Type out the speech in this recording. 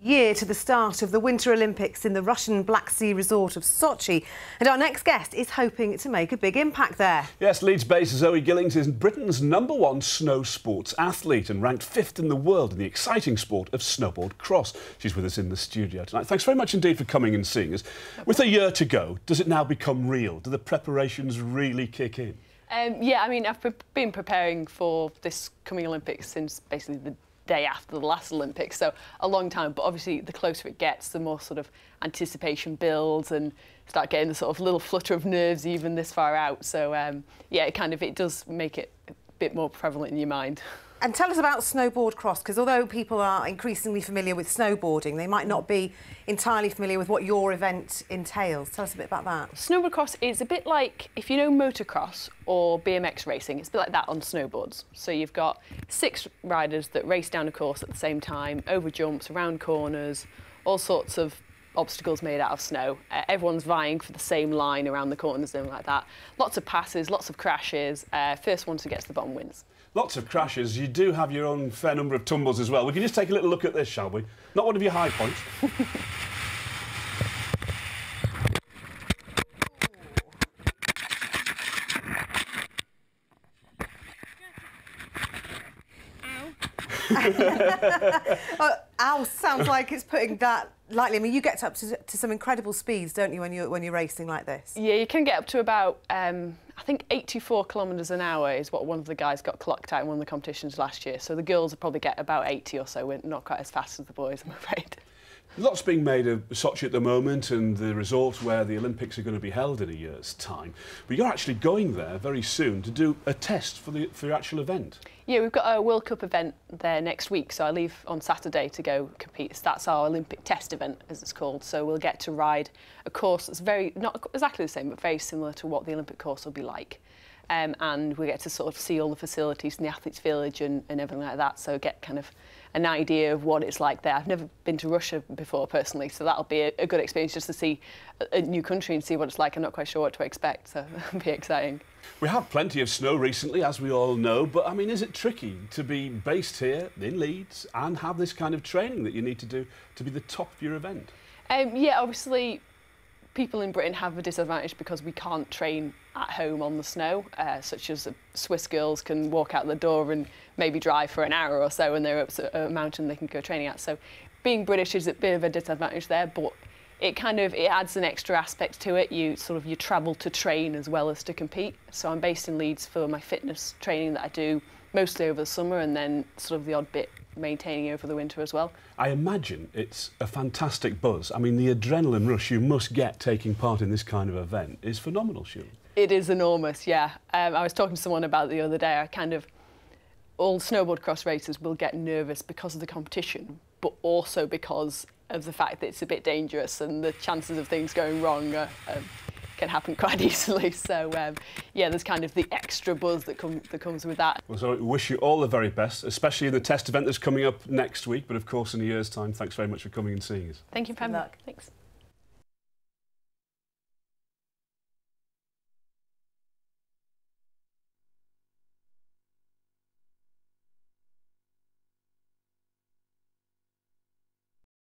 Year to the start of the Winter Olympics in the Russian Black Sea resort of Sochi, and our next guest is hoping to make a big impact there. Yes, Leeds-based Zoe Gillings is Britain's #1 snow sports athlete and ranked 5th in the world in the exciting sport of snowboard cross. She's with us in the studio tonight. Thanks very much indeed for coming and seeing us. With a year to go, does it now become real? Do the preparations really kick in? Yeah, I mean, I've been preparing for this coming Olympics since basically the day after the last Olympics, so a long time. But obviously the closer it gets, the more sort of anticipation builds and start getting the sort of little flutter of nerves even this far out. So yeah, it does make it a bit more prevalent in your mind. And tell us about snowboard cross, because although people are increasingly familiar with snowboarding, they might not be entirely familiar with what your event entails. Tell us a bit about that. Snowboard cross is a bit like, if you know motocross or BMX racing, it's a bit like that on snowboards. So you've got 6 riders that race down a course at the same time, over jumps, around corners, all sorts of obstacles made out of snow. Everyone's vying for the same line around the corners and like that. Lots of passes, lots of crashes. First one to get to the bottom wins. Lots of crashes. You do have your own fair number of tumbles as well. We can just take a little look at this, shall we? Not one of your high points. Ow sounds like it's putting that lightly. I mean, you get up to some incredible speeds, don't you, when you're racing like this? Yeah, you can get up to about I think 84 kilometres an hour is what one of the guys got clocked out in one of the competitions last year. So the girls will probably get about 80 or so. We're not quite as fast as the boys, I'm afraid. Lots being made of Sochi at the moment and the resort where the Olympics are going to be held in a year's time. But you're actually going there very soon to do a test for your actual event. Yeah, we've got a World Cup event there next week, so I leave on Saturday to go compete. So that's our Olympic test event, as it's called. So we'll get to ride a course that's not exactly the same, but very similar to what the Olympic course will be like. And we get to sort of see all the facilities in the athletes' village and everything like that, so get kind of an idea of what it's like there. I've never been to Russia before personally, so that'll be a good experience just to see a new country and see what it's like. I'm not quite sure what to expect, so it'll be exciting. We have plenty of snow recently, as we all know, but I mean, is it tricky to be based here in Leeds and have this kind of training that you need to do to be the top of your event? Yeah, obviously people in Britain have a disadvantage because we can't train at home on the snow, such as Swiss girls can walk out the door and maybe drive for an hour or so, and they're up a mountain they can go training at. So being British is a bit of a disadvantage there, but it adds an extra aspect to it. You travel to train as well as to compete. So I'm based in Leeds for my fitness training that I do mostly over the summer, and then sort of the odd bit maintaining over the winter as well. I imagine it's a fantastic buzz. I mean, the adrenaline rush you must get taking part in this kind of event is phenomenal, surely. It is enormous, yeah. I was talking to someone about it the other day. All snowboard cross racers will get nervous because of the competition, but also because of the fact that it's a bit dangerous and the chances of things going wrong can happen quite easily. So yeah, there's kind of the extra buzz that comes with that. Well, so I wish you all the very best, especially in the test event that's coming up next week, but of course in a year's time. Thanks very much for coming and seeing us. Thank you for having me. Thanks.